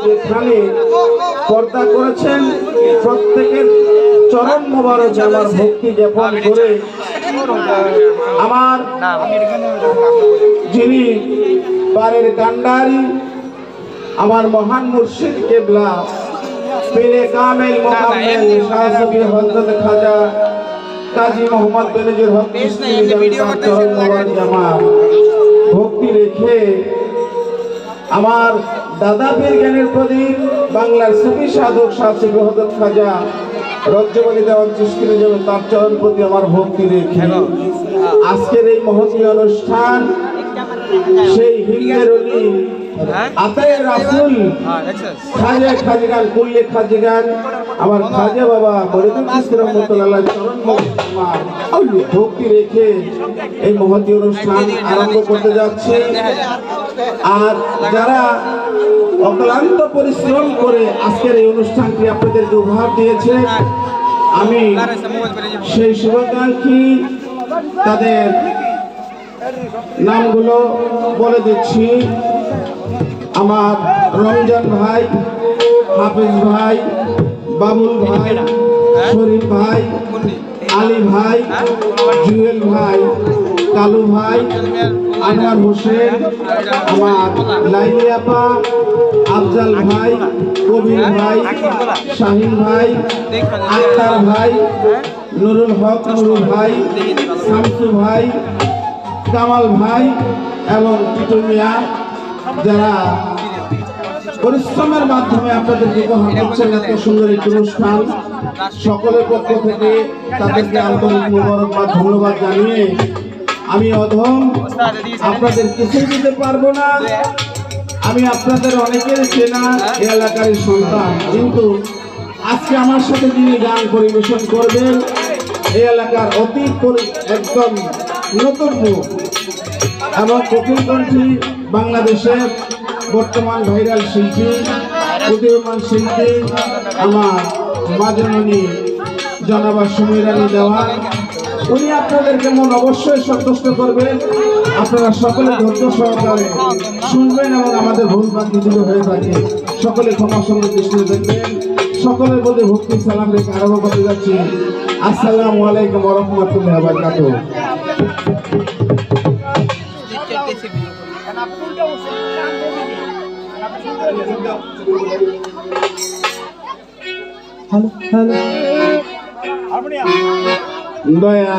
যেখানে পর্দা করেছেন প্রত্যেকের চরণ মোবারক আমার ভক্তি জ্ঞাপন করে আমার যিনি পারের কান্ডারি আমার মহান মুর্শিদ কেবলা পীরে কামেল মোকাম্মেল শাহ সুফি হযরত খাজা কাজী মোহাম্মদ বেনজির হক আমার ভক্তি রেখে আমার দাদা পীর জ্ঞানের প্রদীপ বাংলার সুফি সাধক শাহ সুফি হযরত খাজা রজ্জবলী দেওয়ান চিশতির জন্য তার চরণ প্রতি আমার ভক্তি রেখে আজকের এই মহতী অনুষ্ঠান সেই হিন্দের অলি আতায়ে রাসূল খাজা খাজিগান কুল্লে খাজিগান আমার খাজা বাবা ফরিদুল চিশতি রহমাতুল্লাহ চরণ ভক্তি রেখে এই মহতী অনুষ্ঠান আরম্ভ করতে যাচ্ছে। আর যারা অক্লান্ত পরিশ্রম করে আজকের এই অনুষ্ঠানটি আপনাদেরকে উপহার দিয়েছে আমি সেই শুভাকাঙ্ক্ষী তাদের নামগুলো বলে দিচ্ছি। আমার রমজান ভাই, হাফিজ ভাই, বাবুল ভাই, শরীফ ভাই, আলী ভাই, জুয়েল ভাই, কালু ভাই, আনোয়ার হোসেন, আমার লাইলি আপা, আফজাল ভাই, কবির ভাই, শাহিন ভাই, আক্তার ভাই, নুরুল হক নুরুল ভাই, শামসু ভাই, কামাল ভাই এবং টিটু মিয়া যারা পরিশ্রমের মাধ্যমে আপনাদেরকে উপহার দিচ্ছেন এত সুন্দর একটি অনুষ্ঠান, সকলের পক্ষ থেকে তাদেরকে আন্তরিক মোবারকবাদ ধন্যবাদ জানিয়ে আমি অধম আপনাদের কিছুই দিতে পারবো না। আমি আপনাদের অনেকের চেনা এলাকার সন্তান, কিন্তু আজকে আমার সাথে যিনি গান পরিবেশন করবেন এই এলাকার অতি একদম নতুন মুখ এবং কোকিলকণ্ঠী বাংলাদেশের বর্তমান ভাইরাল শিল্পী উদীয়মান শিল্পী আমার মাজননী জনাবা সুমিরানী দেওয়ান, উনি আপনাদেরকে মন অবশ্যই সন্তুষ্ট করবেন। আপনারা সকলে ধৈর্য সহকারে শুনবেন এবং আমাদের ভুল বাকি যদি হয়ে থাকে সকলে ক্ষমা সুন্দর দৃষ্টিতে দেখবেন। সকলের মধ্যে ভক্তি সালাম রেখে আরম্ভ করতে যাচ্ছি। আসসালামু আলাইকুম ওয়া রাহমাতুল্লাহি ওয়া বারাকাতুহু। দয়া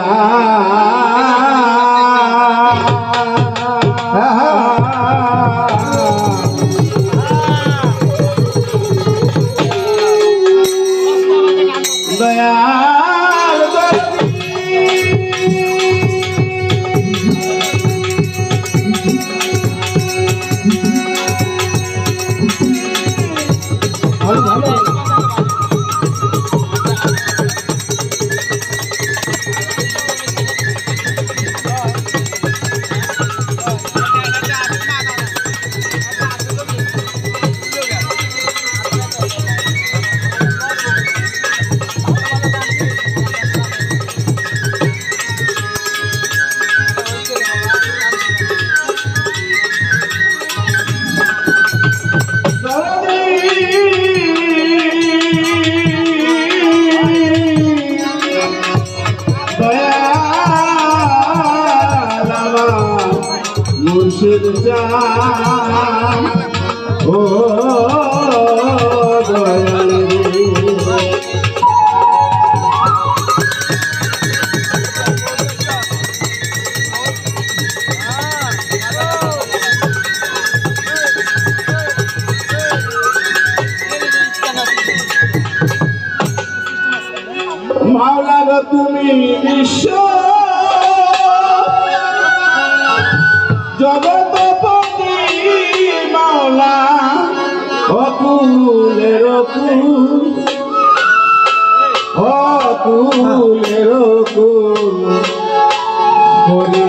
মুর্শিদ চান ও দয়াল মাওলা গো তুমি বিশ্ব জগৎপতি মাওলা অকুলের অকুল অকুলের অকুল হরি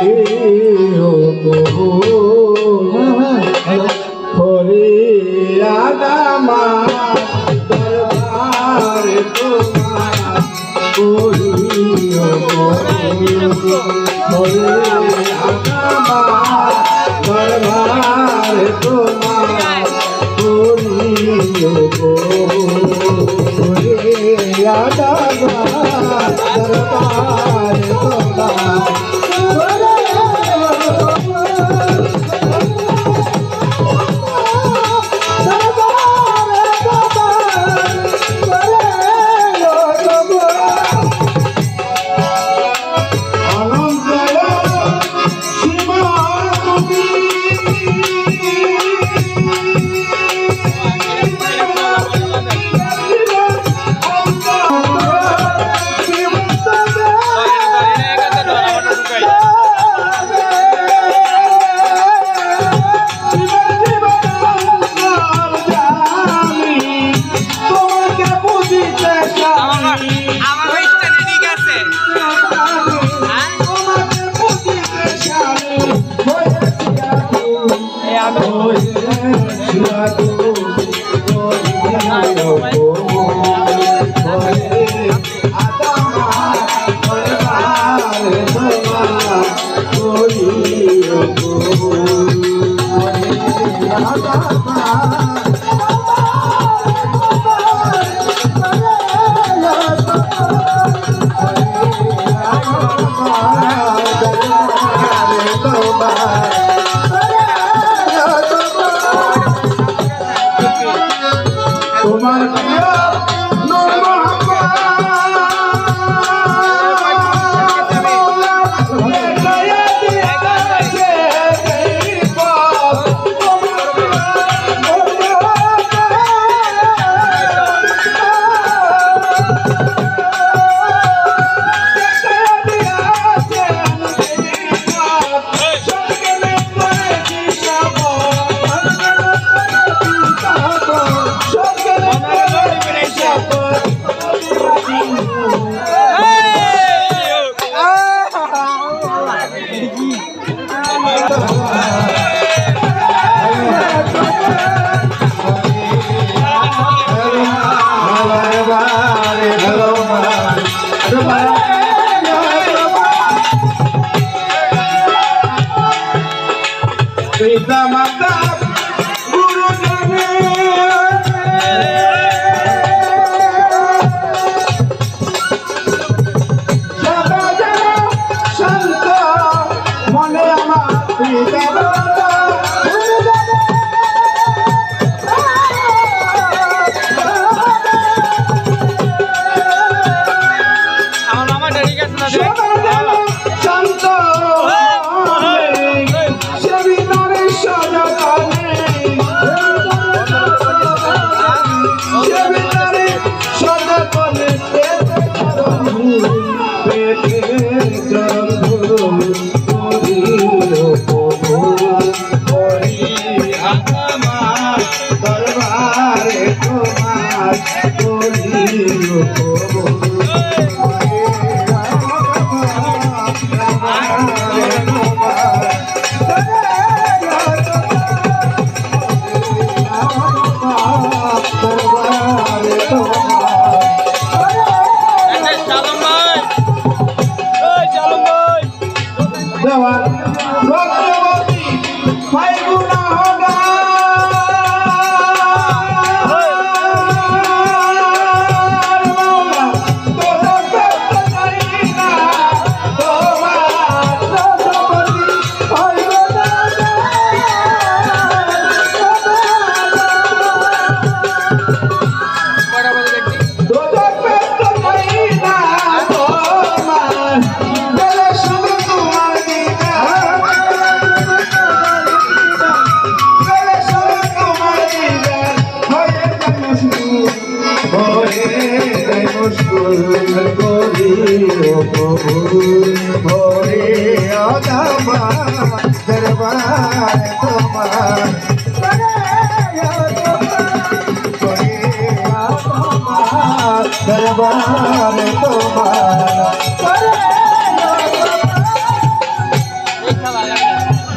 হরি আগামা দরবারে তোমার হরি আগামা দরবারে তোমার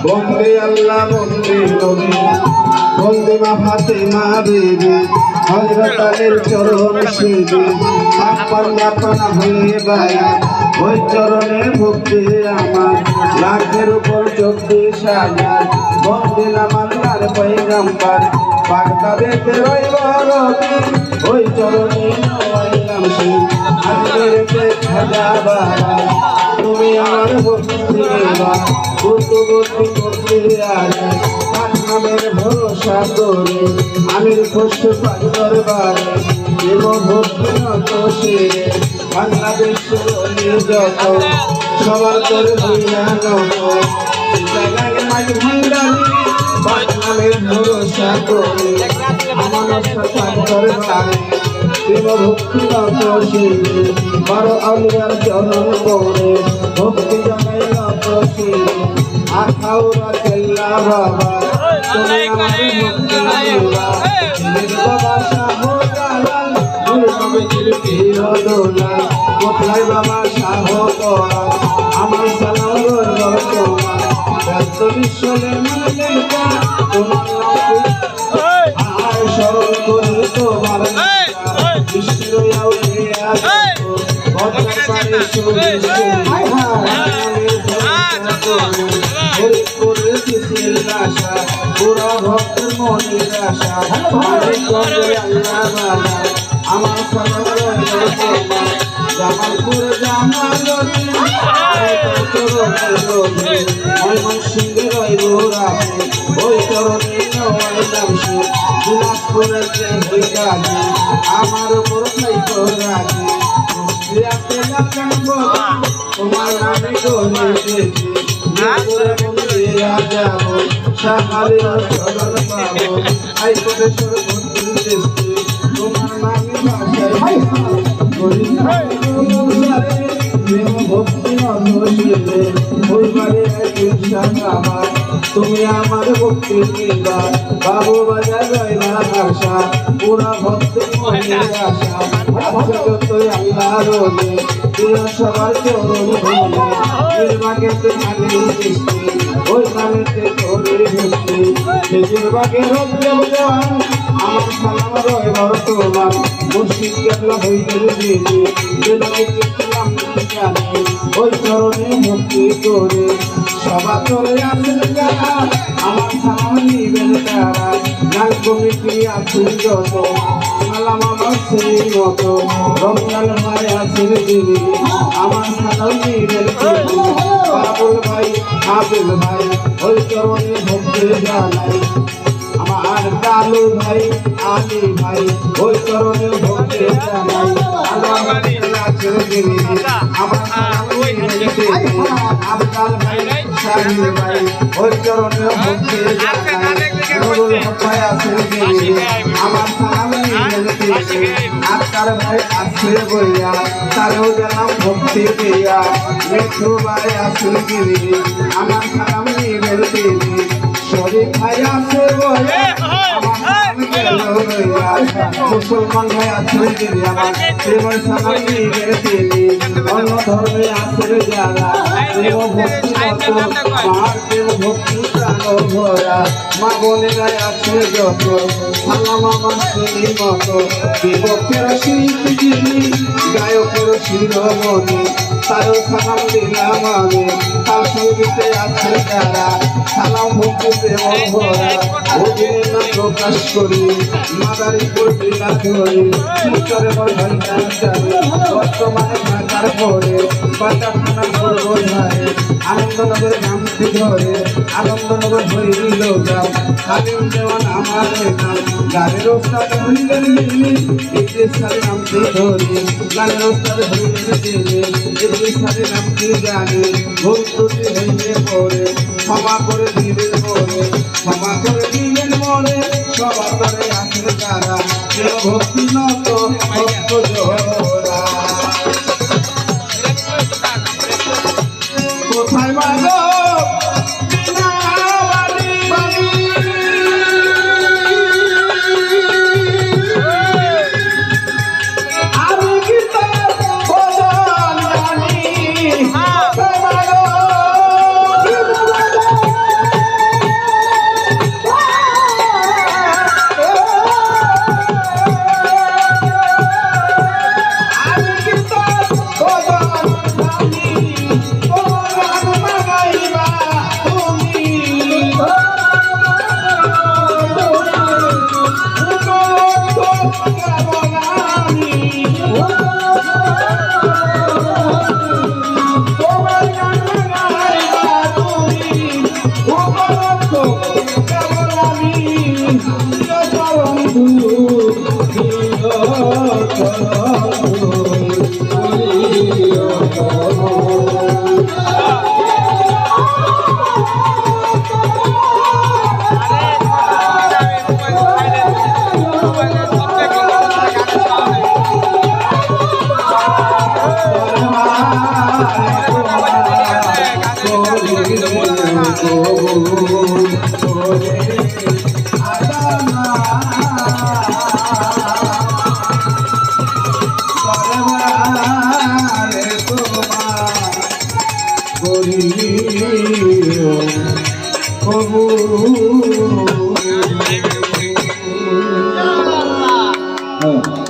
বন্দে আল্লাহ বন্দে নবী বন্দে মা ফাতেমা বিবি হযরত আলীর চরণ সেবি আপন আপন হয়ে বায়া ওই চরণে ভক্তি আমার লাখের উপর 24,000 বন্দে নাম আল্লাহর পয়গম্বর বাগদাদেতে রইব রবি ওই চরণে নওয়াইলাম সেই আজকেরতে খাজাবারা তুমি আমার ভক্তি দেবা কুতুবতি করতে আরে তার নামের ভরসা করে আমির কষ্ট পাই দরবারে দেব ভক্তি নত সেরে বাংলাদেশ যত সবার করে হইয়া নত জায়গায় মাঝ ভান্ডারি বাংলামের ভরসা করে আমার পাই দরবারে দেব ভক্তি নত সেরে বারো আলিয়ার চরণ করে ভক্তি জানাই নত সেরে আখাউরা কেল্লা বাবা তুমি আমার মুক্তি দেবা বাবা শাহ জালাল নূর নবীর প্রিয় দোলাল কোথায় বাবা শাহ করা আমার সালাম রইল তোমার ব্যস্ত বিশ্বলে মানলেন তোমার আর স্মরণ করে তোমার বৃষ্টির আউলে আসো বদলার পারে শুনে করে দিছিল আশা পুরা ভক্তের মনের আশা আমার সালাম জামালপুর জামালতি ময়মনসিংহে রইব রাখে ওই চরণে নওয়াইলাম সে দিনাজপুরের যে হইয়াছে আমার উপর খাইত রাখে তোমার নামে গনে দেখি যাবো সাহারে চরণ পাবো আইকটেশ্বর ভক্তি দেশে তোমার নামে ভাষায় ভক্তি নদে ওইবারে আমার তুমি আমার ভক্তি দিবা বাবু বাজার রইলা আশা পুরা ভক্তি মনের আশা আচ্ছা যতই আল্লাহ রোলে প্রিয় সবার চরণ ভোলে নির্বাগেতে খালি দৃষ্টি ওই নামেতে তোরে ভক্তি নিজের বাগে রোদ্রেও জওয়ান আমার সালাম রইল তোমার মুর্শিদ কেবলা হইতে দিদি বেলায় চিত্তলাম জানি ওই চরণে ভক্তি করে সবা চলে আসেন যারা আমার সালাম নিবেন তারা গান কমিটি আছেন যত সালাম আমার সেই মতো রমজান ভাই আছেন দিদি আমার সালাম নিবেন বাবুল ভাই হাবিল ভাই ওই চরণে ভক্তি জানাই আমার কালু ভাই আলী ভাই ওই চরণে ভক্তি জানাই আবদাল ভাই শাহিদ ভাই ওই চরণে ভক্তি জানাই নুরুল হক ভাই আছেন দিদি আমার সালাম নিবেন আকার ভাই আছে বইয়া তারেও গেলাম ভক্তি দিয়া মিঠু ভাই আছেন দিদি আমার সালাম নিবেন দিদি শরীফ ভাই আছে বইয়া মুসলমান ভাই আছে দিদি আমার প্রেমের সালাম নিবেন দিদি অন্য ধর্মে আছে যারা প্রেম ভক্তি মতো মার প্রেম ভক্তি প্রাণ ভরা মা বোনেরা আছে যত সালাম আমার সেই মতো বিপক্ষের শিল্পী গায়কের শিরোমণি তারও সালাম দিলাম আমি তার সঙ্গীতে আছে যারা সালাম ভক্তি প্রেম ভরা অভিনয় না প্রকাশ করি মাদারি করবি না ধরি শিলচরে বর্তমানে ঢাকার পরে বাটাখানা করবো ধারে আনন্দনগর নামটি ধরে আনন্দনগর হইল গাও হালিম দেওয়ান আমার নাম গানের ওস্তাদ হইলেন মিলি ইদ্রিস সারি নামটি ধরি গানের ওস্তাদ হইলেন দিনে ইদ্রিস সারি নামটি জানি ভুল ত্রুটি হইলে পরে ক্ষমা করে দিলেন মরে ক্ষমা করে দিলেন মরে সবার ধরে আসলে তারা ভক্তি নত ভক্ত জোরা কোথায় মাগো Oh